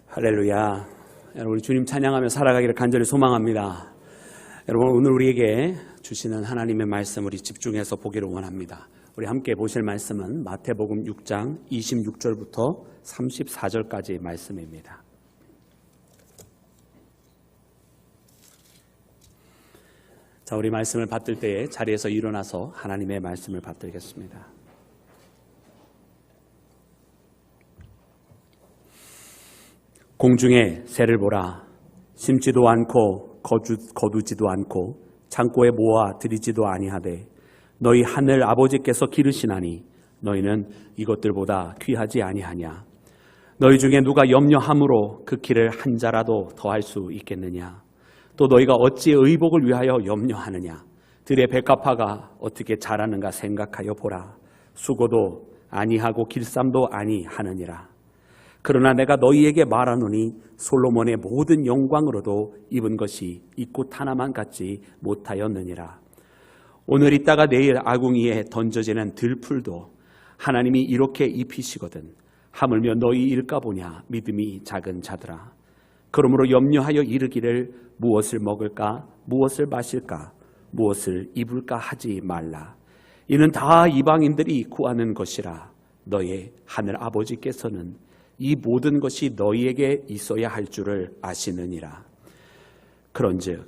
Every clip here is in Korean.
할렐루야. 여러분, 우리 주님 찬양하며 살아가기를 간절히 소망합니다. 여러분, 오늘 우리에게 주시는 하나님의 말씀 우리 집중해서 보기를 원합니다. 우리 함께 보실 말씀은 마태복음 6장 26절부터 34절까지 말씀입니다. 자, 우리 말씀을 받들 때에 자리에서 일어나서 하나님의 말씀을 받들겠습니다. 공중에 새를 보라. 심지도 않고 거두지도 않고 창고에 모아 들이지도 아니하되 너희 하늘 아버지께서 기르시나니 너희는 이것들보다 귀하지 아니하냐. 너희 중에 누가 염려함으로 그 키를 한 자라도 더할 수 있겠느냐. 또 너희가 어찌 의복을 위하여 염려하느냐. 들의 백합화가 어떻게 자라는가 생각하여 보라. 수고도 아니하고 길쌈도 아니하느니라. 그러나 내가 너희에게 말하노니 솔로몬의 모든 영광으로도 입은 것이 이 꽃 하나만 같지 못하였느니라. 오늘 있다가 내일 아궁이에 던져지는 들풀도 하나님이 이렇게 입히시거든 하물며 너희 일까 보냐 믿음이 작은 자들아. 그러므로 염려하여 이르기를 무엇을 먹을까 무엇을 마실까 무엇을 입을까 하지 말라. 이는 다 이방인들이 구하는 것이라. 너의 하늘 아버지께서는 이 모든 것이 너희에게 있어야 할 줄을 아시느니라. 그런즉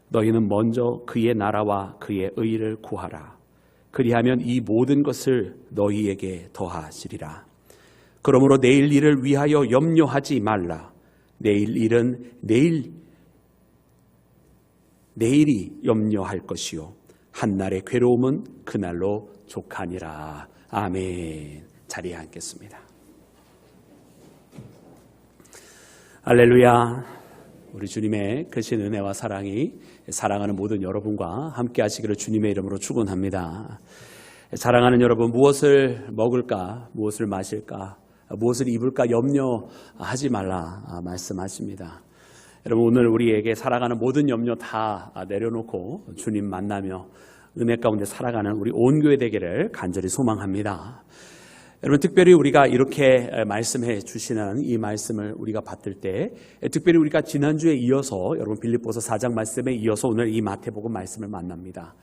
너희는 먼저 그의 나라와 그의 의를 구하라. 그리하면 이 모든 것을 너희에게 더하시리라. 그러므로 내일 일을 위하여 염려하지 말라. 내일 일은 내일이 염려할 것이요 한날의 괴로움은 그날로 족하니라. 아멘. 자리에 앉겠습니다. 할렐루야. 우리 주님의 크신 은혜와 사랑이 사랑하는 모든 여러분과 함께 하시기를 주님의 이름으로 축원합니다. 사랑하는 여러분, 무엇을 먹을까 무엇을 마실까 무엇을 입을까 염려하지 말라 말씀하십니다. 여러분, 오늘 우리에게 살아가는 모든 염려 다 내려놓고 주님 만나며 은혜 가운데 살아가는 우리 온 교회 되기를 간절히 소망합니다. 여러분, 특별히 우리가 이렇게 말씀해 주시는 이 말씀을 우리가 받들 때, 특별히 우리가 지난주에 이어서 여러분 빌립보서 4장 말씀에 이어서 오늘 이 마태복음 말씀을 만납니다.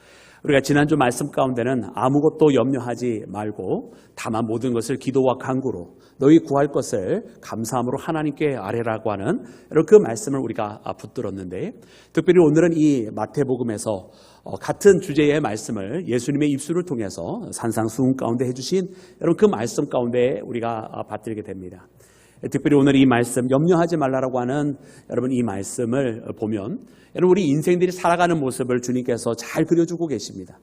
우리가 지난주 말씀 가운데는 아무것도 염려하지 말고 다만 모든 것을 기도와 간구로 너희 구할 것을 감사함으로 하나님께 아뢰라고 하는 여러분 그 말씀을 우리가 붙들었는데, 특별히 오늘은 이 마태복음에서 같은 주제의 말씀을 예수님의 입술을 통해서 산상수훈 가운데 해주신 여러분 그 말씀 가운데 우리가 받들게 됩니다. 특별히 오늘 이 말씀 염려하지 말라라고 하는 여러분 이 말씀을 보면 여러분 우리 인생들이 살아가는 모습을 주님께서 잘 그려주고 계십니다.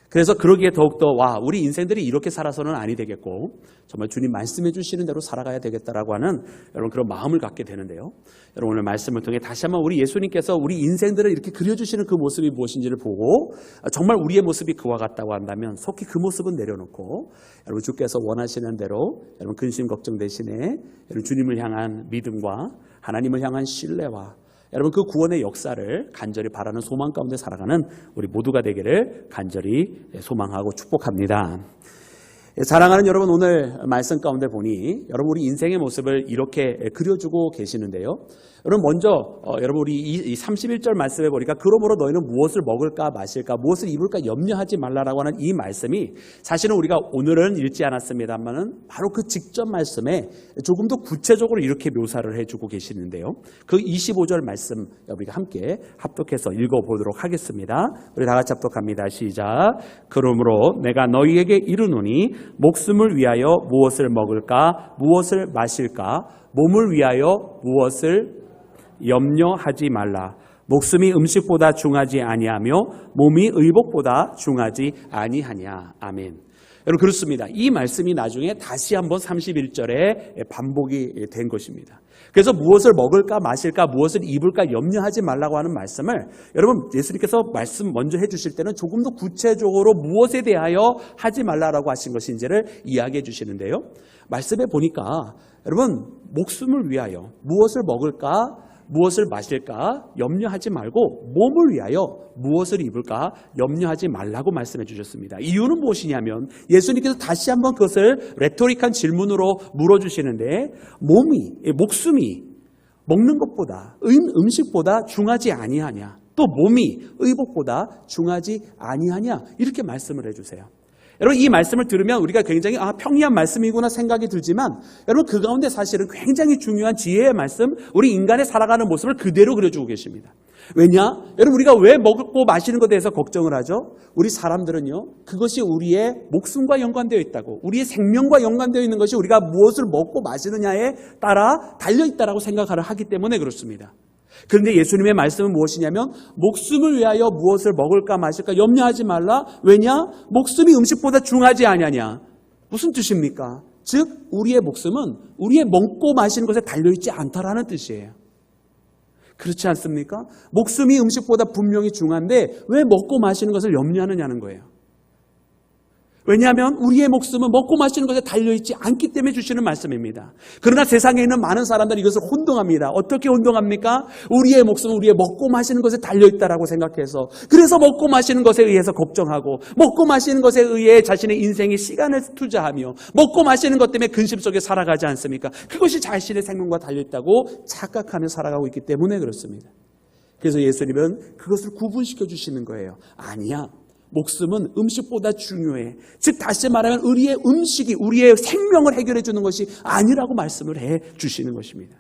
그래서 그러기에 더욱더 우리 인생들이 이렇게 살아서는 아니 되겠고 정말 주님 말씀해 주시는 대로 살아가야 되겠다라고 하는 여러분 그런 마음을 갖게 되는데요. 여러분 오늘 말씀을 통해 다시 한번 우리 예수님께서 우리 인생들을 이렇게 그려주시는 그 모습이 무엇인지를 보고 정말 우리의 모습이 그와 같다고 한다면 속히 그 모습은 내려놓고 여러분 주께서 원하시는 대로 여러분 근심 걱정 대신에 여러분 주님을 향한 믿음과 하나님을 향한 신뢰와 여러분 그 구원의 역사를 간절히 바라는 소망 가운데 살아가는 우리 모두가 되기를 간절히 소망하고 축복합니다. 사랑하는 여러분, 오늘 말씀 가운데 보니 여러분 우리 인생의 모습을 이렇게 그려주고 계시는데요. 여러분 먼저 여러분 우리 이 31절 말씀에 보니까 그러므로 너희는 무엇을 먹을까 마실까 무엇을 입을까 염려하지 말라라고 하는 이 말씀이 사실은 우리가 오늘은 읽지 않았습니다만은 바로 그 직전 말씀에 조금 더 구체적으로 이렇게 묘사를 해주고 계시는데요. 그 25절 말씀 우리가 함께 합독해서 읽어보도록 하겠습니다. 우리 다 같이 합독합니다. 시작. 그러므로 내가 너희에게 이르노니 목숨을 위하여 무엇을 먹을까 무엇을 마실까 몸을 위하여 무엇을 염려하지 말라. 목숨이 음식보다 중하지 아니하며 몸이 의복보다 중하지 아니하냐. 아멘. 여러분 그렇습니다. 이 말씀이 나중에 다시 한번 31절에 반복이 된 것입니다. 그래서 무엇을 먹을까 마실까 무엇을 입을까 염려하지 말라고 하는 말씀을 여러분 예수님께서 말씀 먼저 해주실 때는 조금 더 구체적으로 무엇에 대하여 하지 말라라고 하신 것인지를 이야기해 주시는데요. 말씀에 보니까 여러분 목숨을 위하여 무엇을 먹을까 무엇을 마실까 염려하지 말고 몸을 위하여 무엇을 입을까 염려하지 말라고 말씀해 주셨습니다. 이유는 무엇이냐면 예수님께서 다시 한번 그것을 레토릭한 질문으로 물어주시는데 목숨이 먹는 것보다 음식보다 중하지 아니하냐, 또 몸이 의복보다 중하지 아니하냐, 이렇게 말씀을 해주세요. 여러분, 이 말씀을 들으면 우리가 굉장히 평이한 말씀이구나 생각이 들지만, 여러분, 그 가운데 사실은 굉장히 중요한 지혜의 말씀, 우리 인간의 살아가는 모습을 그대로 그려주고 계십니다. 왜냐? 여러분, 우리가 왜 먹고 마시는 것에 대해서 걱정을 하죠? 우리 사람들은요, 그것이 우리의 목숨과 연관되어 있다고, 우리의 생명과 연관되어 있는 것이 우리가 무엇을 먹고 마시느냐에 따라 달려있다라고 생각을 하기 때문에 그렇습니다. 그런데 예수님의 말씀은 무엇이냐면, 목숨을 위하여 무엇을 먹을까 마실까 염려하지 말라. 왜냐? 목숨이 음식보다 중하지 아니하냐. 무슨 뜻입니까? 즉 우리의 목숨은 우리의 먹고 마시는 것에 달려있지 않다라는 뜻이에요. 그렇지 않습니까? 목숨이 음식보다 분명히 중한데 왜 먹고 마시는 것을 염려하느냐는 거예요. 왜냐하면 우리의 목숨은 먹고 마시는 것에 달려있지 않기 때문에 주시는 말씀입니다. 그러나 세상에 있는 많은 사람들이 이것을 혼동합니다. 어떻게 혼동합니까? 우리의 목숨은 우리의 먹고 마시는 것에 달려있다라고 생각해서, 그래서 먹고 마시는 것에 의해서 걱정하고, 먹고 마시는 것에 의해 자신의 인생의 시간을 투자하며, 먹고 마시는 것 때문에 근심 속에 살아가지 않습니까? 그것이 자신의 생명과 달려있다고 착각하며 살아가고 있기 때문에 그렇습니다. 그래서 예수님은 그것을 구분시켜 주시는 거예요. 아니야. 목숨은 음식보다 중요해. 즉 다시 말하면 우리의 음식이 우리의 생명을 해결해 주는 것이 아니라고 말씀을 해 주시는 것입니다.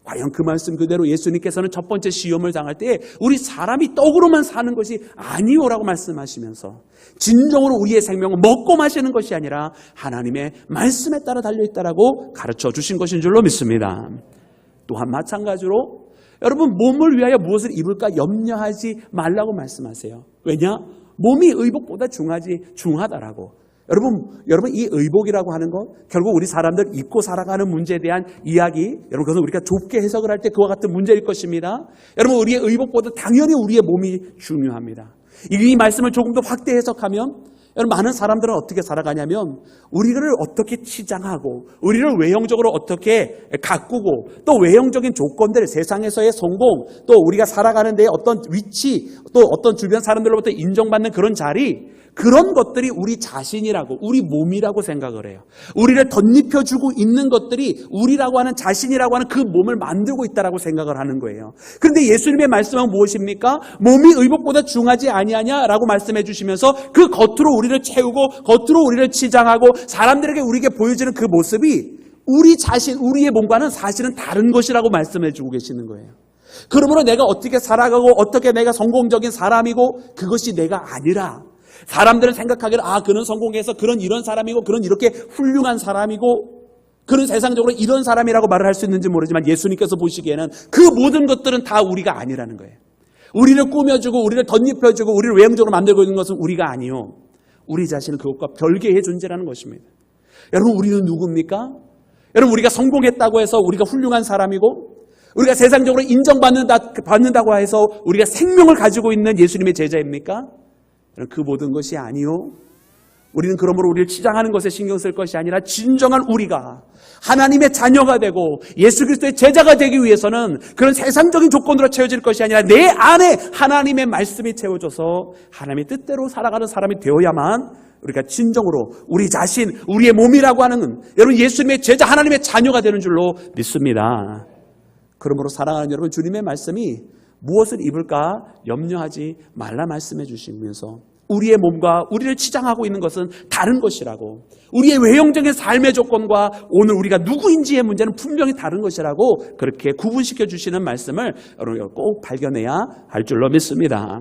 과연 그 말씀 그대로 예수님께서는 첫 번째 시험을 당할 때 우리 사람이 떡으로만 사는 것이 아니오라고 말씀하시면서 진정으로 우리의 생명은 먹고 마시는 것이 아니라 하나님의 말씀에 따라 달려있다라고 가르쳐 주신 것인 줄로 믿습니다. 또한 마찬가지로 여러분, 몸을 위하여 무엇을 입을까 염려하지 말라고 말씀하세요. 왜냐? 몸이 의복보다 중하다라고. 여러분 이 의복이라고 하는 건 결국 우리 사람들 입고 살아가는 문제에 대한 이야기, 여러분 그것은 우리가 좁게 해석을 할 때 그와 같은 문제일 것입니다. 여러분, 우리의 의복보다 당연히 우리의 몸이 중요합니다. 이 말씀을 조금 더 확대 해석하면, 여러분, 많은 사람들은 어떻게 살아가냐면 우리를 어떻게 치장하고 우리를 외형적으로 어떻게 가꾸고 또 외형적인 조건들, 세상에서의 성공, 또 우리가 살아가는 데에 어떤 위치, 또 어떤 주변 사람들로부터 인정받는 그런 자리, 그런 것들이 우리 자신이라고, 우리 몸이라고 생각을 해요. 우리를 덧입혀주고 있는 것들이 우리라고 하는, 자신이라고 하는 그 몸을 만들고 있다라고 생각을 하는 거예요. 그런데 예수님의 말씀은 무엇입니까? 몸이 의복보다 중하지 아니하냐라고 말씀해 주시면서 그 겉으로 우리를 채우고 겉으로 우리를 치장하고 사람들에게 우리에게 보여지는 그 모습이 우리 자신, 우리의 몸과는 사실은 다른 것이라고 말씀해 주고 계시는 거예요. 그러므로 내가 어떻게 살아가고 어떻게 내가 성공적인 사람이고 그것이 내가 아니라, 사람들은 생각하기를 그는 성공해서 그런 이런 사람이고 그런 이렇게 훌륭한 사람이고 그는 세상적으로 이런 사람이라고 말을 할 수 있는지 모르지만 예수님께서 보시기에는 그 모든 것들은 다 우리가 아니라는 거예요. 우리를 꾸며주고 우리를 덧입혀주고 우리를 외형적으로 만들고 있는 것은 우리가 아니요, 우리 자신은 그것과 별개의 존재라는 것입니다. 여러분, 우리는 누굽니까? 여러분, 우리가 성공했다고 해서 우리가 훌륭한 사람이고 우리가 세상적으로 인정받는다고 해서 우리가 생명을 가지고 있는 예수님의 제자입니까? 그 모든 것이 아니요. 우리는 그러므로 우리를 치장하는 것에 신경 쓸 것이 아니라 진정한 우리가 하나님의 자녀가 되고 예수 그리스도의 제자가 되기 위해서는 그런 세상적인 조건으로 채워질 것이 아니라 내 안에 하나님의 말씀이 채워져서 하나님의 뜻대로 살아가는 사람이 되어야만 우리가 진정으로 우리 자신, 우리의 몸이라고 하는, 여러분, 예수님의 제자, 하나님의 자녀가 되는 줄로 믿습니다. 그러므로 사랑하는 여러분, 주님의 말씀이 무엇을 입을까 염려하지 말라 말씀해 주시면서 우리의 몸과 우리를 치장하고 있는 것은 다른 것이라고, 우리의 외형적인 삶의 조건과 오늘 우리가 누구인지의 문제는 분명히 다른 것이라고 그렇게 구분시켜 주시는 말씀을 여러분 꼭 발견해야 할 줄로 믿습니다.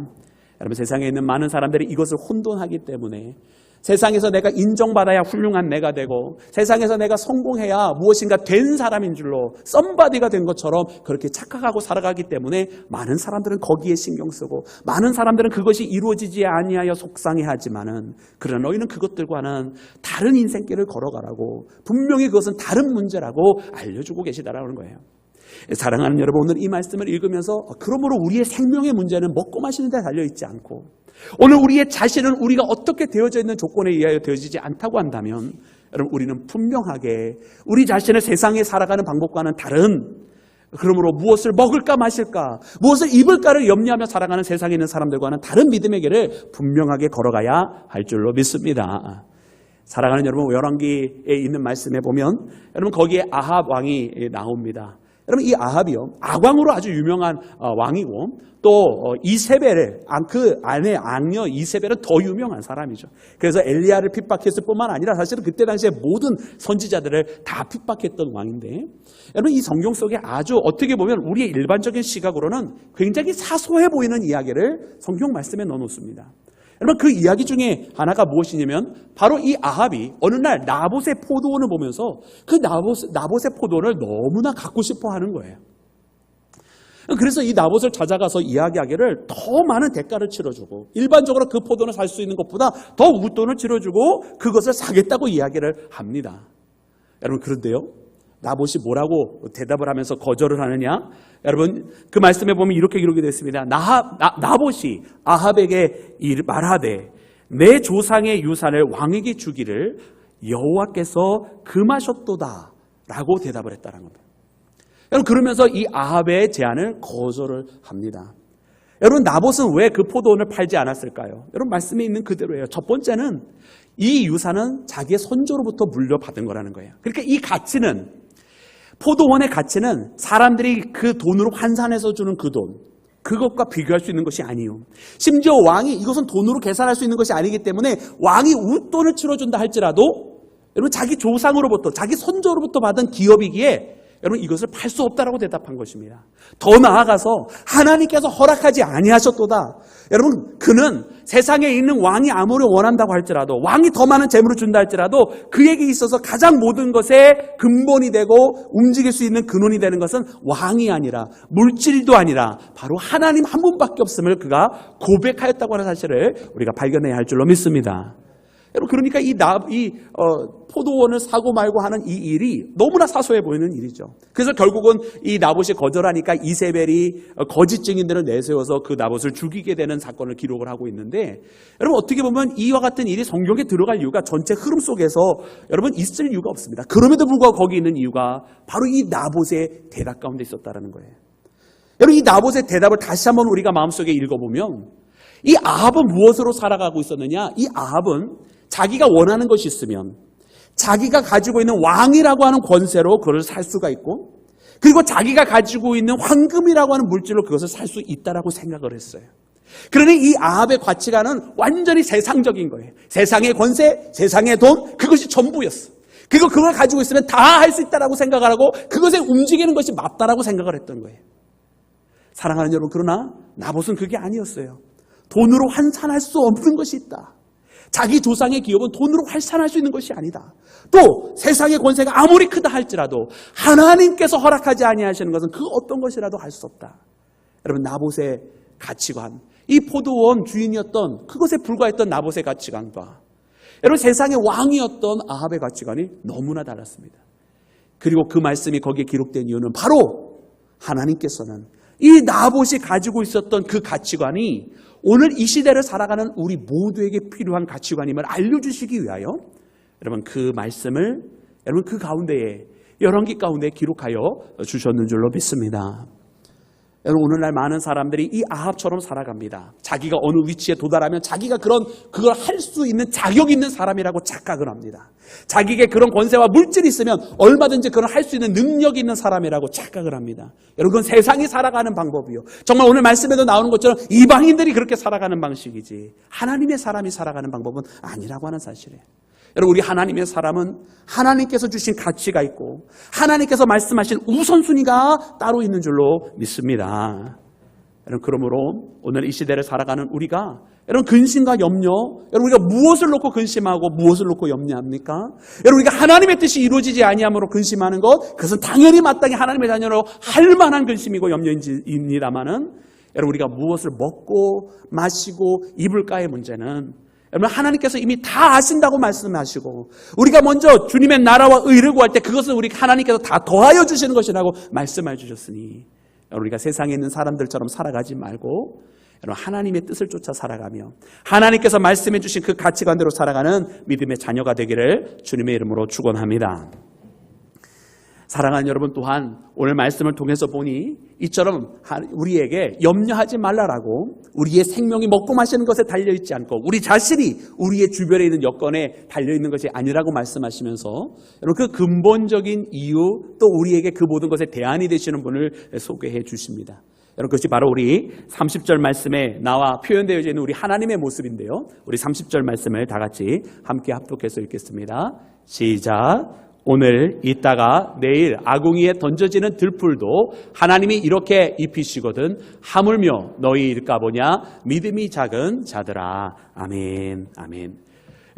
여러분, 세상에 있는 많은 사람들이 이것을 혼돈하기 때문에 세상에서 내가 인정받아야 훌륭한 내가 되고 세상에서 내가 성공해야 무엇인가 된 사람인 줄로, 썸바디가 된 것처럼 그렇게 착각하고 살아가기 때문에 많은 사람들은 거기에 신경 쓰고 많은 사람들은 그것이 이루어지지 아니하여 속상해하지만은, 그러나 너희는 그것들과는 다른 인생길을 걸어가라고, 분명히 그것은 다른 문제라고 알려주고 계시다라는 거예요. 사랑하는 여러분, 오늘 이 말씀을 읽으면서 그러므로 우리의 생명의 문제는 먹고 마시는 데 달려있지 않고 오늘 우리의 자신은 우리가 어떻게 되어져 있는 조건에 의하여 되어지지 않다고 한다면, 여러분, 우리는 분명하게 우리 자신을 세상에 살아가는 방법과는 다른, 그러므로 무엇을 먹을까 마실까, 무엇을 입을까를 염려하며 살아가는 세상에 있는 사람들과는 다른 믿음의 길을 분명하게 걸어가야 할 줄로 믿습니다. 사랑하는 여러분, 열왕기에 있는 말씀에 보면 여러분 거기에 아합 왕이 나옵니다. 여러분 이 아합이요 악왕으로 아주 유명한 왕이고 또 이세벨 그 아내 악녀 이세벨은 더 유명한 사람이죠. 그래서 엘리야를 핍박했을 뿐만 아니라 사실은 그때 당시에 모든 선지자들을 다 핍박했던 왕인데 여러분 이 성경 속에 아주 어떻게 보면 우리의 일반적인 시각으로는 굉장히 사소해 보이는 이야기를 성경 말씀에 넣어놓습니다. 여러분 그 이야기 중에 하나가 무엇이냐면 바로 이 아합이 어느 날 나봇의 포도원을 보면서 그 나봇의 포도원을 너무나 갖고 싶어 하는 거예요. 그래서 이 나봇을 찾아가서 이야기하기를 더 많은 대가를 치러주고 일반적으로 그 포도원을 살 수 있는 것보다 더 웃돈을 치러주고 그것을 사겠다고 이야기를 합니다. 여러분 그런데요 나봇이 뭐라고 대답을 하면서 거절을 하느냐? 여러분 그 말씀에 보면 이렇게 기록이 되어 있습니다. 나봇이 아합에게 말하되 내 조상의 유산을 왕에게 주기를 여호와께서 금하셨도다 라고 대답을 했다는 겁니다. 여러분 그러면서 이 아합의 제안을 거절을 합니다. 여러분 나봇은 왜 그 포도원을 팔지 않았을까요? 여러분 말씀에 있는 그대로예요. 첫 번째는 이 유산은 자기의 선조로부터 물려받은 거라는 거예요. 그러니까 이 가치는 포도원의 가치는 사람들이 그 돈으로 환산해서 주는 그 돈 그것과 비교할 수 있는 것이 아니에요. 심지어 왕이 이것은 돈으로 계산할 수 있는 것이 아니기 때문에 왕이 웃돈을 치러준다 할지라도 여러분 자기 조상으로부터 자기 선조로부터 받은 기업이기에 여러분 이것을 팔 수 없다라고 대답한 것입니다. 더 나아가서 하나님께서 허락하지 아니하셨도다. 여러분 그는 세상에 있는 왕이 아무리 원한다고 할지라도 왕이 더 많은 재물을 준다 할지라도 그에게 있어서 가장 모든 것의 근본이 되고 움직일 수 있는 근원이 되는 것은 왕이 아니라 물질도 아니라 바로 하나님 한 분밖에 없음을 그가 고백하였다고 하는 사실을 우리가 발견해야 할 줄로 믿습니다. 여러분 그러니까 포도원을 사고 말고 하는 이 일이 너무나 사소해 보이는 일이죠. 그래서 결국은 이 나봇이 거절하니까 이세벨이 거짓 증인들을 내세워서 그 나봇을 죽이게 되는 사건을 기록을 하고 있는데 여러분 어떻게 보면 이와 같은 일이 성경에 들어갈 이유가 전체 흐름 속에서 여러분 있을 이유가 없습니다. 그럼에도 불구하고 거기 있는 이유가 바로 이 나봇의 대답 가운데 있었다는 거예요. 여러분 이 나봇의 대답을 다시 한번 우리가 마음속에 읽어보면 이 아합은 무엇으로 살아가고 있었느냐? 이 아합은 자기가 원하는 것이 있으면 자기가 가지고 있는 왕이라고 하는 권세로 그걸 살 수가 있고 그리고 자기가 가지고 있는 황금이라고 하는 물질로 그것을 살 수 있다라고 생각을 했어요. 그러니 이 아합의 가치관은 완전히 세상적인 거예요. 세상의 권세, 세상의 돈 그것이 전부였어. 그리고 그걸 가지고 있으면 다 할 수 있다라고 생각을 하고 그것에 움직이는 것이 맞다라고 생각을 했던 거예요. 사랑하는 여러분 그러나 나봇은 그게 아니었어요. 돈으로 환산할 수 없는 것이 있다. 자기 조상의 기업은 돈으로 환산할 수 있는 것이 아니다. 또 세상의 권세가 아무리 크다 할지라도 하나님께서 허락하지 아니하시는 것은 그 어떤 것이라도 할 수 없다. 여러분 나봇의 가치관, 이 포도원 주인이었던 그것에 불과했던 나봇의 가치관과 여러분 세상의 왕이었던 아합의 가치관이 너무나 달랐습니다. 그리고 그 말씀이 거기에 기록된 이유는 바로 하나님께서는 이 나봇이 가지고 있었던 그 가치관이 오늘 이 시대를 살아가는 우리 모두에게 필요한 가치관임을 알려주시기 위하여 여러분 그 말씀을 여러분 그 가운데에 열왕기 가운데 기록하여 주셨는 줄로 믿습니다. 여러분 오늘날 많은 사람들이 이 아합처럼 살아갑니다. 자기가 어느 위치에 도달하면 자기가 그걸 할 수 있는 자격 있는 사람이라고 착각을 합니다. 자기에게 그런 권세와 물질이 있으면 얼마든지 그걸 할 수 있는 능력이 있는 사람이라고 착각을 합니다. 여러분 그건 세상이 살아가는 방법이요. 정말 오늘 말씀에도 나오는 것처럼 이방인들이 그렇게 살아가는 방식이지 하나님의 사람이 살아가는 방법은 아니라고 하는 사실이에요. 여러분 우리 하나님의 사람은 하나님께서 주신 가치가 있고 하나님께서 말씀하신 우선순위가 따로 있는 줄로 믿습니다. 여러분 그러므로 오늘 이 시대를 살아가는 우리가 여러분 근심과 염려, 여러분 우리가 무엇을 놓고 근심하고 무엇을 놓고 염려합니까? 여러분 우리가 하나님의 뜻이 이루어지지 아니함으로 근심하는 것 그것은 당연히 마땅히 하나님의 자녀로 할 만한 근심이고 염려입니다마는 여러분 우리가 무엇을 먹고 마시고 입을까의 문제는 여러분 하나님께서 이미 다 아신다고 말씀하시고 우리가 먼저 주님의 나라와 의를 구할 때 그것은 우리 하나님께서 다 더하여 주시는 것이라고 말씀해 주셨으니 여러분 우리가 세상에 있는 사람들처럼 살아가지 말고 여러분 하나님의 뜻을 쫓아 살아가며 하나님께서 말씀해 주신 그 가치관대로 살아가는 믿음의 자녀가 되기를 주님의 이름으로 축원합니다. 사랑하는 여러분 또한 오늘 말씀을 통해서 보니 이처럼 우리에게 염려하지 말라라고, 우리의 생명이 먹고 마시는 것에 달려있지 않고 우리 자신이 우리의 주변에 있는 여건에 달려있는 것이 아니라고 말씀하시면서 여러분 그 근본적인 이유, 또 우리에게 그 모든 것에 대안이 되시는 분을 소개해 주십니다. 여러분 그것이 바로 우리 30절 말씀에 나와 표현되어 있는 우리 하나님의 모습인데요. 우리 30절 말씀을 다 같이 함께 합독해서 읽겠습니다. 시작. 오늘 있다가 내일 아궁이에 던져지는 들풀도 하나님이 이렇게 입히시거든 하물며 너희일까 보냐 믿음이 작은 자들아. 아멘. 아멘.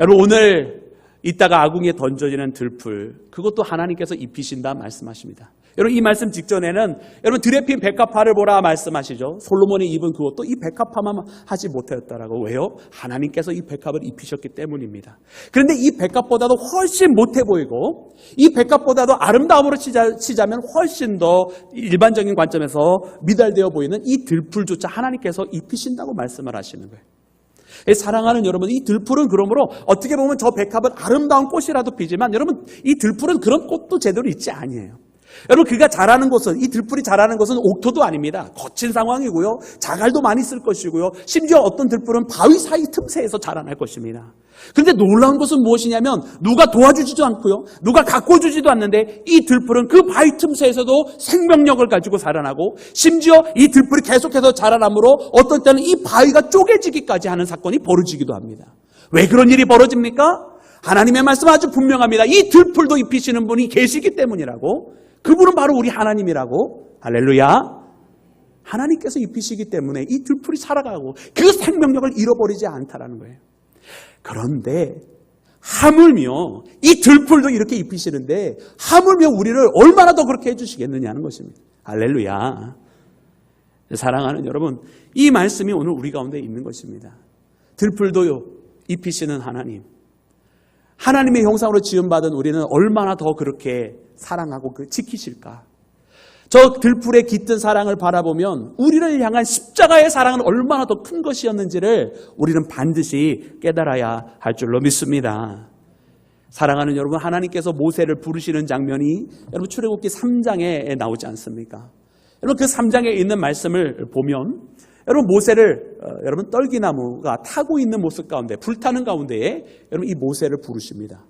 여러분 오늘 있다가 아궁이에 던져지는 들풀, 그것도 하나님께서 입히신다 말씀하십니다. 여러분 이 말씀 직전에는 여러분 들에 핀 백합화를 보라 말씀하시죠. 솔로몬이 입은 그것도 이 백합화만 하지 못하였다라고. 왜요? 하나님께서 이 백합을 입히셨기 때문입니다. 그런데 이 백합보다도 훨씬 못해 보이고 이 백합보다도 아름다움으로 치자면 훨씬 더 일반적인 관점에서 미달되어 보이는 이 들풀조차 하나님께서 입히신다고 말씀을 하시는 거예요. 사랑하는 여러분, 이 들풀은 그러므로 어떻게 보면 저 백합은 아름다운 꽃이라도 피지만 여러분 이 들풀은 그런 꽃도 제대로 있지 아니에요. 여러분 그가 자라는 곳은, 이 들풀이 자라는 곳은 옥토도 아닙니다. 거친 상황이고요. 자갈도 많이 쓸 것이고요. 심지어 어떤 들풀은 바위 사이 틈새에서 자라날 것입니다. 그런데 놀라운 것은 무엇이냐면 누가 도와주지도 않고요. 누가 가꿔주지도 않는데 이 들풀은 그 바위 틈새에서도 생명력을 가지고 살아나고 심지어 이 들풀이 계속해서 자라남으로 어떤 때는 이 바위가 쪼개지기까지 하는 사건이 벌어지기도 합니다. 왜 그런 일이 벌어집니까? 하나님의 말씀 아주 분명합니다. 이 들풀도 입히시는 분이 계시기 때문이라고. 그분은 바로 우리 하나님이라고. 할렐루야. 하나님께서 입히시기 때문에 이 들풀이 살아가고 그 생명력을 잃어버리지 않다라는 거예요. 그런데 하물며 이 들풀도 이렇게 입히시는데 하물며 우리를 얼마나 더 그렇게 해주시겠느냐는 것입니다. 할렐루야. 사랑하는 여러분, 이 말씀이 오늘 우리 가운데 있는 것입니다. 들풀도 입히시는 하나님, 하나님의 형상으로 지음받은 우리는 얼마나 더 그렇게 사랑하고 지키실까? 저 들풀의 깃든 사랑을 바라보면 우리를 향한 십자가의 사랑은 얼마나 더 큰 것이었는지를 우리는 반드시 깨달아야 할 줄로 믿습니다. 사랑하는 여러분, 하나님께서 모세를 부르시는 장면이 여러분 출애굽기 3장에 나오지 않습니까? 여러분 그 3장에 있는 말씀을 보면 여러분 모세를 여러분 떨기나무가 타고 있는 모습 가운데, 불타는 가운데에 여러분 이 모세를 부르십니다.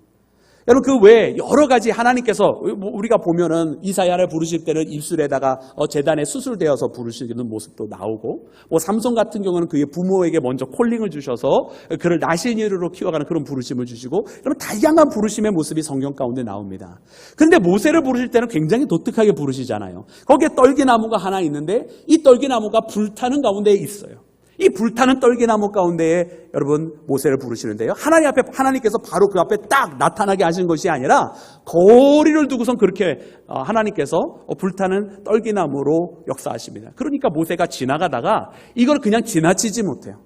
여러분 그 외에 여러 가지 하나님께서 우리가 보면은 이사야를 부르실 때는 입술에다가 제단에 수술되어서 부르시는 모습도 나오고, 삼손 같은 경우는 그의 부모에게 먼저 콜링을 주셔서 그를 나시니르로 키워가는 그런 부르심을 주시고, 여러분 다양한 부르심의 모습이 성경 가운데 나옵니다. 근데 모세를 부르실 때는 굉장히 독특하게 부르시잖아요. 거기에 떨기나무가 하나 있는데 이 떨기나무가 불타는 가운데에 있어요. 이 불타는 떨기나무 가운데에 여러분 모세를 부르시는데요. 하나님께서 바로 그 앞에 딱 나타나게 하신 것이 아니라 거리를 두고선 그렇게 하나님께서 불타는 떨기나무로 역사하십니다. 그러니까 모세가 지나가다가 이걸 그냥 지나치지 못해요.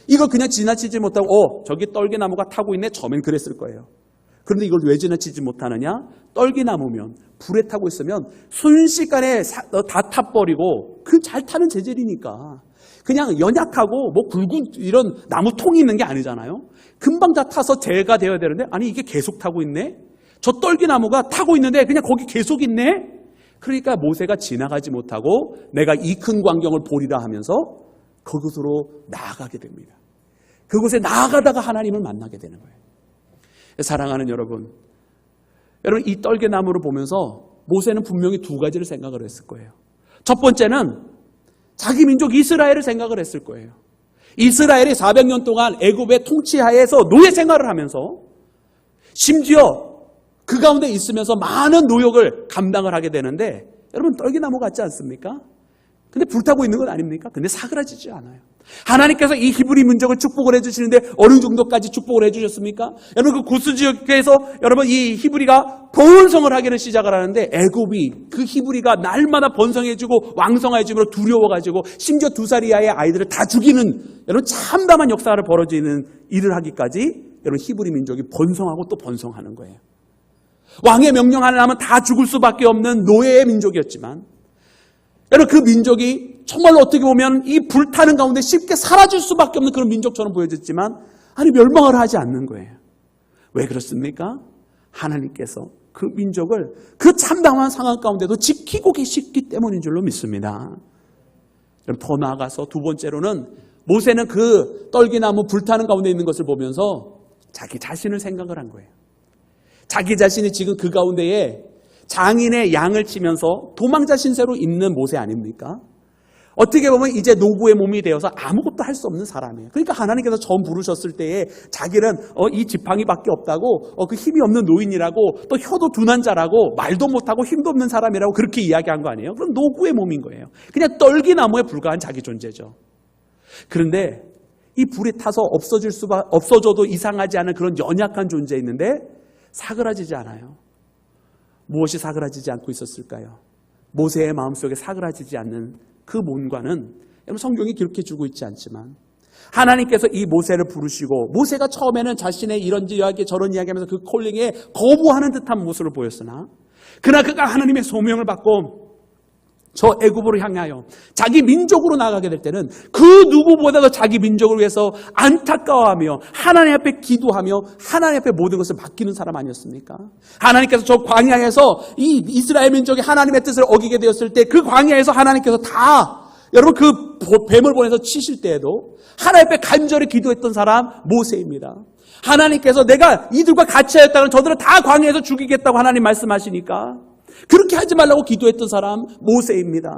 이걸 그냥 지나치지 못하고 저기 떨기나무가 타고 있네, 처음엔 그랬을 거예요. 그런데 이걸 왜 지나치지 못하느냐? 떨기나무면, 불에 타고 있으면 순식간에 다 타버리고, 그 잘 타는 재질이니까 그냥 연약하고 굵은 이런 나무 통이 있는 게 아니잖아요. 금방 다 타서 재가 되어야 되는데, 아니 이게 계속 타고 있네? 저 떨기나무가 타고 있는데 그냥 거기 계속 있네? 그러니까 모세가 지나가지 못하고 내가 이 큰 광경을 보리라 하면서 그곳으로 나아가게 됩니다. 그곳에 나아가다가 하나님을 만나게 되는 거예요. 사랑하는 여러분, 이 떨기나무를 보면서 모세는 분명히 두 가지를 생각을 했을 거예요. 첫 번째는 자기 민족 이스라엘을 생각을 했을 거예요. 이스라엘이 400년 동안 애굽의 통치하에서 노예 생활을 하면서 심지어 그 가운데 있으면서 많은 노역을 감당을 하게 되는데, 여러분 떨기나무 같지 않습니까? 근데 불타고 있는 건 아닙니까? 근데 사그라지지 않아요. 하나님께서 이 히브리 민족을 축복을 해주시는데 어느 정도까지 축복을 해주셨습니까? 여러분 그 구스 지역에서 여러분 이 히브리가 번성을 하기는 시작을 하는데, 애굽이 그 히브리가 날마다 번성해지고 왕성해지므로 두려워가지고 심지어 2살 이하의 아이들을 다 죽이는 여러분 참담한 역사가 벌어지는 일을 하기까지 여러분 히브리 민족이 번성하고 또 번성하는 거예요. 왕의 명령 하나 하면 다 죽을 수밖에 없는 노예의 민족이었지만, 여러분 그 민족이 정말로 어떻게 보면 이 불타는 가운데 쉽게 사라질 수밖에 없는 그런 민족처럼 보여졌지만, 아니 멸망을 하지 않는 거예요. 왜 그렇습니까? 하나님께서 그 민족을 그 참담한 상황 가운데도 지키고 계시기 때문인 줄로 믿습니다. 그럼 더 나아가서 두 번째로는 모세는 그 떨기나무 불타는 가운데 있는 것을 보면서 자기 자신을 생각을 한 거예요. 자기 자신이 지금 그 가운데에 장인의 양을 치면서 도망자 신세로 있는 모세 아닙니까? 어떻게 보면 이제 노구의 몸이 되어서 아무것도 할 수 없는 사람이에요. 그러니까 하나님께서 처음 부르셨을 때에 자기는 이 지팡이밖에 없다고 그 힘이 없는 노인이라고 또 혀도 둔한 자라고 말도 못하고 힘도 없는 사람이라고 그렇게 이야기한 거 아니에요? 그럼 노구의 몸인 거예요. 그냥 떨기나무에 불과한 자기 존재죠. 그런데 이 불에 타서 없어져도 이상하지 않은 그런 연약한 존재였는데 사그라지지 않아요. 무엇이 사그라지지 않고 있었을까요? 모세의 마음속에 사그라지지 않는 그 뭔가는 여러분 성경이 기록해 주고 있지 않지만 하나님께서 이 모세를 부르시고 모세가 처음에는 자신의 이런 이야기 저런 이야기하면서 그 콜링에 거부하는 듯한 모습을 보였으나 그러나 그가 하나님의 소명을 받고 저 애굽으로 향하여 자기 민족으로 나가게 될 때는 그 누구보다도 자기 민족을 위해서 안타까워하며 하나님 앞에 기도하며 하나님 앞에 모든 것을 맡기는 사람 아니었습니까? 하나님께서 저 광야에서 이 이스라엘 민족이 하나님의 뜻을 어기게 되었을 때 그 광야에서 하나님께서 다 여러분 그 뱀을 보내서 치실 때에도 하나님 앞에 간절히 기도했던 사람 모세입니다. 하나님께서 내가 이들과 같이 하였다면 저들을 다 광야에서 죽이겠다고 하나님 말씀하시니까 그렇게 하지 말라고 기도했던 사람 모세입니다.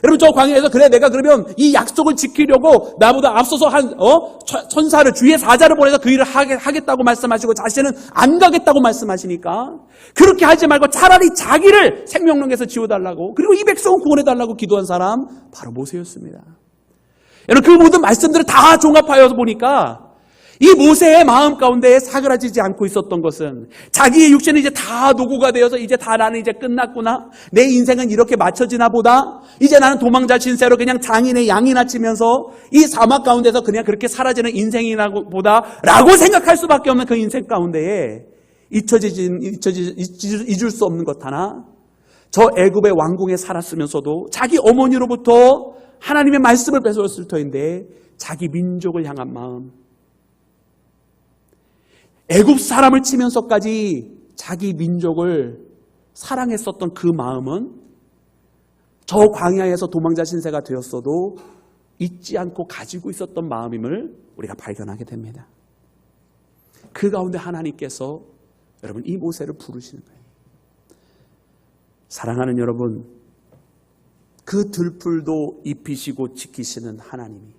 여러분 저 광야에서 그래 내가 그러면 이 약속을 지키려고 나보다 앞서서 천사를 주의 사자를 보내서 그 일을 하겠다고 말씀하시고 자신은 안 가겠다고 말씀하시니까 그렇게 하지 말고 차라리 자기를 생명록에서 지워달라고 그리고 이 백성을 구원해달라고 기도한 사람 바로 모세였습니다. 여러분 그 모든 말씀들을 다 종합하여서 보니까 이 모세의 마음 가운데 사그라지지 않고 있었던 것은 자기의 육신은 이제 다 노구가 되어서 이제 다 나는 이제 끝났구나. 내 인생은 이렇게 맞춰지나 보다. 이제 나는 도망자 신세로 그냥 장인의 양이나 치면서 이 사막 가운데서 그냥 그렇게 사라지는 인생이나 보다 라고 생각할 수밖에 없는 그 인생 가운데에 잊을 수 없는 것 하나 저 애굽의 왕궁에 살았으면서도 자기 어머니로부터 하나님의 말씀을 뺏어왔을 터인데 자기 민족을 향한 마음 애굽 사람을 치면서까지 자기 민족을 사랑했었던 그 마음은 저 광야에서 도망자 신세가 되었어도 잊지 않고 가지고 있었던 마음임을 우리가 발견하게 됩니다. 그 가운데 하나님께서 여러분 이 모세를 부르시는 거예요. 사랑하는 여러분, 그 들풀도 입히시고 지키시는 하나님이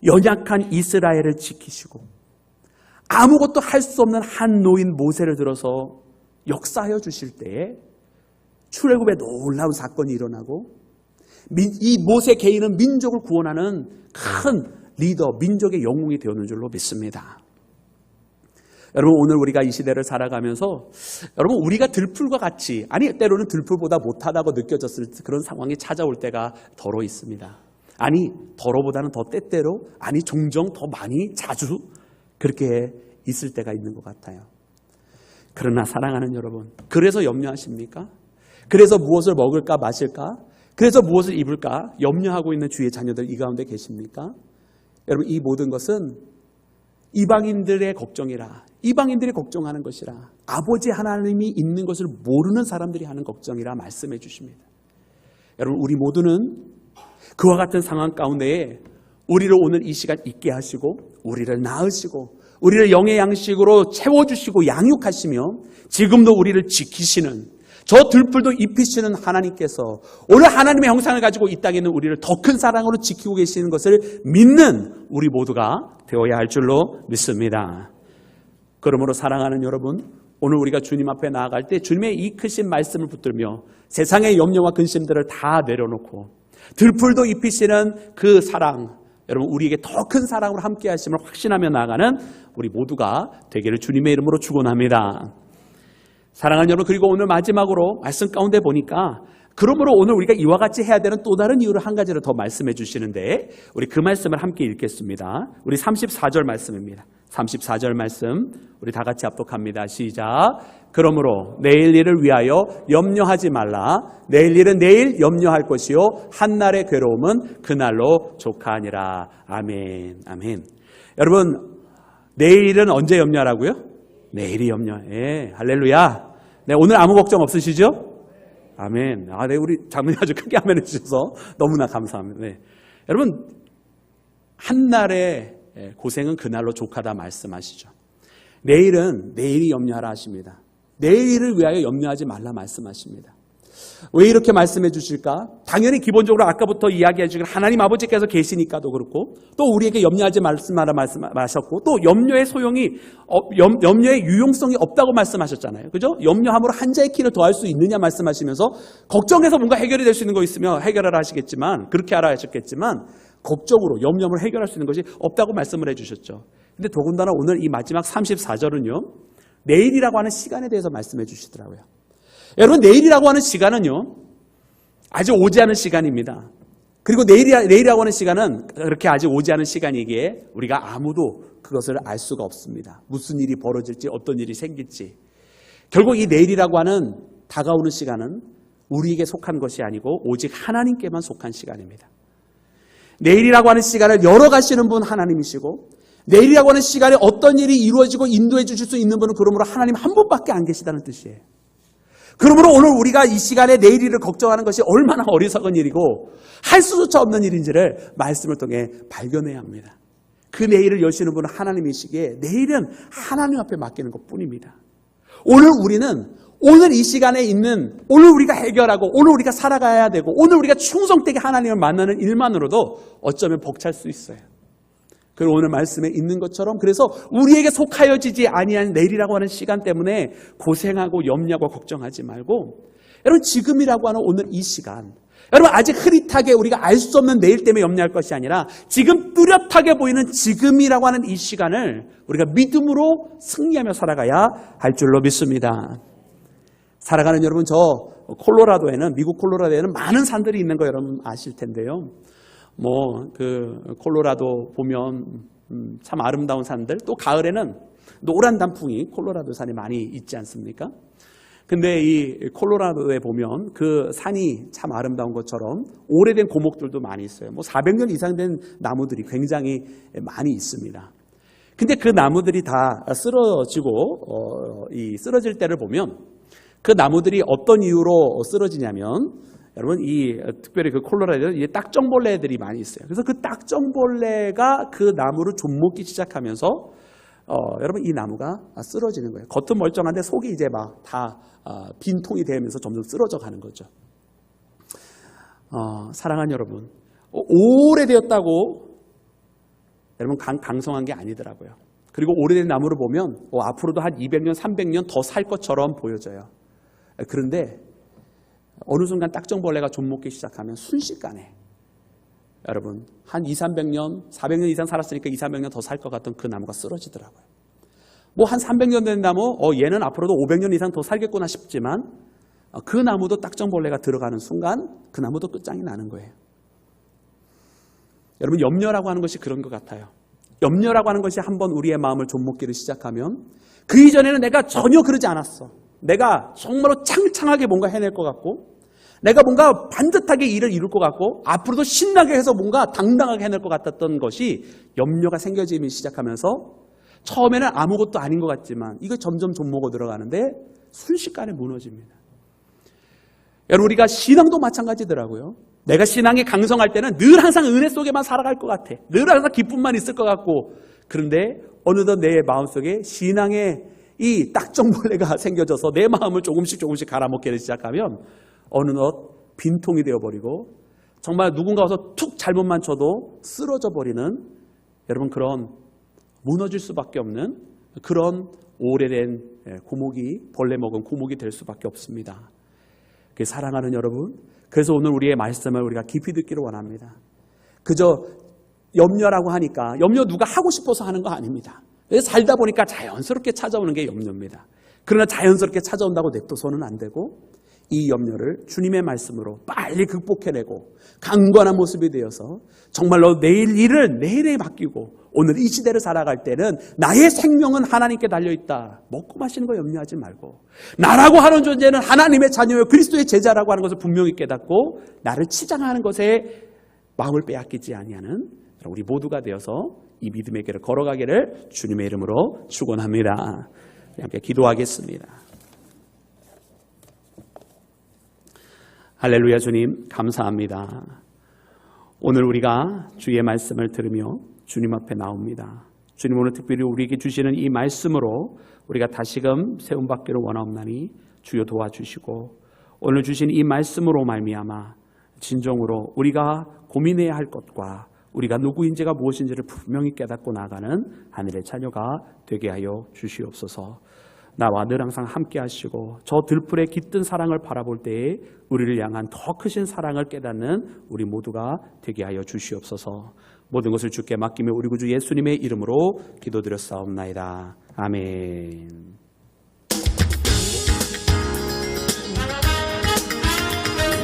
연약한 이스라엘을 지키시고 아무것도 할 수 없는 한 노인 모세를 들어서 역사하여 주실 때에 출애굽에 놀라운 사건이 일어나고 이 모세 개인은 민족을 구원하는 큰 리더, 민족의 영웅이 되었는 줄로 믿습니다. 여러분 오늘 우리가 이 시대를 살아가면서 여러분 우리가 들풀과 같이 아니 때로는 들풀보다 못하다고 느껴졌을 그런 상황이 찾아올 때가 더러 있습니다. 아니 더러보다는 더 때때로 아니 종종 더 많이 자주 그렇게 있을 때가 있는 것 같아요. 그러나 사랑하는 여러분, 그래서 염려하십니까? 그래서 무엇을 먹을까 마실까? 그래서 무엇을 입을까? 염려하고 있는 주의 자녀들 이 가운데 계십니까? 여러분 이 모든 것은 이방인들의 걱정이라 이방인들이 걱정하는 것이라 아버지 하나님이 있는 것을 모르는 사람들이 하는 걱정이라 말씀해 주십니다. 여러분 우리 모두는 그와 같은 상황 가운데에 우리를 오늘 이 시간 있게 하시고 우리를 낳으시고 우리를 영의 양식으로 채워주시고 양육하시며 지금도 우리를 지키시는 저 들풀도 입히시는 하나님께서 오늘 하나님의 형상을 가지고 이 땅에 있는 우리를 더 큰 사랑으로 지키고 계시는 것을 믿는 우리 모두가 되어야 할 줄로 믿습니다. 그러므로 사랑하는 여러분, 오늘 우리가 주님 앞에 나아갈 때 주님의 이 크신 말씀을 붙들며 세상의 염려와 근심들을 다 내려놓고 들풀도 입히시는 그 사랑 여러분 우리에게 더 큰 사랑으로 함께 하심을 확신하며 나아가는 우리 모두가 되기를 주님의 이름으로 축원합니다. 사랑하는 여러분 그리고 오늘 마지막으로 말씀 가운데 보니까 그러므로 오늘 우리가 이와 같이 해야 되는 또 다른 이유를 한 가지를 더 말씀해 주시는데 우리 그 말씀을 함께 읽겠습니다. 우리 34절 말씀입니다. 34절 말씀 우리 다 같이 합독합니다. 시작. 그러므로 내일 일을 위하여 염려하지 말라. 내일 일은 내일 염려할 것이요 한날의 괴로움은 그날로 족하니라. 아멘. 아멘. 여러분 내일 일은 언제 염려하라고요? 내일이 염려. 예, 할렐루야. 네, 오늘 아무 걱정 없으시죠? 아멘. 네, 우리 장로님 아주 크게 아멘 해주셔서 너무나 감사합니다. 네. 여러분, 한날의 고생은 그날로 족하다 말씀하시죠. 내일은 내일이 염려하라 하십니다. 내일을 위하여 염려하지 말라 말씀하십니다. 왜 이렇게 말씀해 주실까? 당연히 기본적으로 아까부터 이야기해 주신 하나님 아버지께서 계시니까도 그렇고, 또 우리에게 염려하지 말라 말씀하셨고, 또 염려의 소용이 염려의 유용성이 없다고 말씀하셨잖아요. 그죠? 염려함으로 한자의 키를 더할 수 있느냐 말씀하시면서 걱정해서 뭔가 해결이 될 수 있는 거 있으면 해결하라 하시겠지만, 그렇게 하라 하셨겠지만, 걱정으로 염려함으로 해결할 수 있는 것이 없다고 말씀을 해 주셨죠. 근데 더군다나 오늘 이 마지막 34절은요, 내일이라고 하는 시간에 대해서 말씀해 주시더라고요. 여러분, 내일이라고 하는 시간은요, 아직 오지 않은 시간입니다. 그리고 내일이라고 하는 시간은 그렇게 아직 오지 않은 시간이기에 우리가 아무도 그것을 알 수가 없습니다. 무슨 일이 벌어질지, 어떤 일이 생길지. 결국 이 내일이라고 하는 다가오는 시간은 우리에게 속한 것이 아니고 오직 하나님께만 속한 시간입니다. 내일이라고 하는 시간을 열어가시는 분 하나님이시고, 내일이라고 하는 시간에 어떤 일이 이루어지고 인도해 주실 수 있는 분은 그러므로 하나님 한 분밖에 안 계시다는 뜻이에요. 그러므로 오늘 우리가 이 시간에 내일을 걱정하는 것이 얼마나 어리석은 일이고 할 수조차 없는 일인지를 말씀을 통해 발견해야 합니다. 그 내일을 여시는 분은 하나님이시기에 내일은 하나님 앞에 맡기는 것뿐입니다. 오늘 우리는 오늘 이 시간에 있는, 오늘 우리가 해결하고 오늘 우리가 살아가야 되고 오늘 우리가 충성되게 하나님을 만나는 일만으로도 어쩌면 벅찰 수 있어요. 그리고 오늘 말씀에 있는 것처럼, 그래서 우리에게 속하여지지 아니한 내일이라고 하는 시간 때문에 고생하고 염려하고 걱정하지 말고, 여러분, 지금이라고 하는 오늘 이 시간, 여러분, 아직 흐릿하게 우리가 알 수 없는 내일 때문에 염려할 것이 아니라 지금 뚜렷하게 보이는 지금이라고 하는 이 시간을 우리가 믿음으로 승리하며 살아가야 할 줄로 믿습니다. 살아가는 여러분, 저 콜로라도에는, 미국 콜로라도에는 많은 산들이 있는 거 여러분 아실 텐데요. 콜로라도 보면 참 아름다운 산들, 또 가을에는 노란 단풍이 콜로라도 산에 많이 있지 않습니까? 근데 이 콜로라도에 보면 그 산이 참 아름다운 것처럼 오래된 고목들도 많이 있어요. 400년 이상 된 나무들이 굉장히 많이 있습니다. 근데 그 나무들이 다 쓰러지고, 이 쓰러질 때를 보면 그 나무들이 어떤 이유로 쓰러지냐면, 여러분, 특별히 그 콜로라도에 딱정벌레들이 많이 있어요. 그래서 그 딱정벌레가 그 나무를 좀먹기 시작하면서, 여러분, 이 나무가 쓰러지는 거예요. 겉은 멀쩡한데 속이 이제 막 다 빈통이 되면서 점점 쓰러져 가는 거죠. 사랑하는 여러분, 오래되었다고 여러분 강성한 게 아니더라고요. 그리고 오래된 나무를 보면 앞으로도 한 200년, 300년 더 살 것처럼 보여져요. 그런데 어느 순간 딱정벌레가 좀먹기 시작하면 순식간에 여러분 한 200~300년, 400년 이상 살았으니까 200~300년 더 살 것 같던 그 나무가 쓰러지더라고요. 한 300년 된 나무, 얘는 앞으로도 500년 이상 더 살겠구나 싶지만 그 나무도 딱정벌레가 들어가는 순간 그 나무도 끝장이 나는 거예요. 여러분, 염려라고 하는 것이 그런 것 같아요. 염려라고 하는 것이 한번 우리의 마음을 좀먹기를 시작하면 그 이전에는 내가 전혀 그러지 않았어. 내가 정말로 창창하게 뭔가 해낼 것 같고, 내가 뭔가 반듯하게 일을 이룰 것 같고, 앞으로도 신나게 해서 뭔가 당당하게 해낼 것 같았던 것이 염려가 생겨지기 시작하면서 처음에는 아무것도 아닌 것 같지만 이거 점점 좀먹어 들어가는데 순식간에 무너집니다. 여러분, 우리가 신앙도 마찬가지더라고요. 내가 신앙이 강성할 때는 늘 항상 은혜 속에만 살아갈 것 같아. 늘 항상 기쁨만 있을 것 같고, 그런데 어느덧 내 마음속에 신앙의 이 딱정벌레가 생겨져서 내 마음을 조금씩 갈아먹기 시작하면 어느덧 빈통이 되어버리고 정말 누군가 와서 툭 잘못만 쳐도 쓰러져 버리는, 여러분, 그런 무너질 수밖에 없는 그런 오래된 벌레 먹은 고목이 될 수밖에 없습니다. 사랑하는 여러분, 그래서 오늘 우리의 말씀을 우리가 깊이 듣기를 원합니다. 그저 염려라고 하니까, 염려 누가 하고 싶어서 하는 거 아닙니다. 살다 보니까 자연스럽게 찾아오는 게 염려입니다. 그러나 자연스럽게 찾아온다고 냅둬서는 안 되고, 이 염려를 주님의 말씀으로 빨리 극복해내고 강건한 모습이 되어서 정말로 내일 일을 내일에 맡기고 오늘 이 시대를 살아갈 때는 나의 생명은 하나님께 달려있다. 먹고 마시는 거 염려하지 말고, 나라고 하는 존재는 하나님의 자녀요 그리스도의 제자라고 하는 것을 분명히 깨닫고 나를 치장하는 것에 마음을 빼앗기지 아니하는 우리 모두가 되어서 이 믿음의 길을 걸어가기를 주님의 이름으로 축원합니다. 함께 기도하겠습니다. 할렐루야. 주님 감사합니다. 오늘 우리가 주의 말씀을 들으며 주님 앞에 나옵니다. 주님, 오늘 특별히 우리에게 주시는 이 말씀으로 우리가 다시금 세움받기를 원하옵나니 주여 도와주시고, 오늘 주신 이 말씀으로 말미암아 진정으로 우리가 고민해야 할 것과 우리가 누구인지가 무엇인지를 분명히 깨닫고 나가는 하늘의 자녀가 되게 하여 주시옵소서. 나와 늘 항상 함께 하시고 저 들풀의 깃든 사랑을 바라볼 때에 우리를 향한 더 크신 사랑을 깨닫는 우리 모두가 되게 하여 주시옵소서. 모든 것을 주께 맡기며 우리 구주 예수님의 이름으로 기도드렸사옵나이다. 아멘.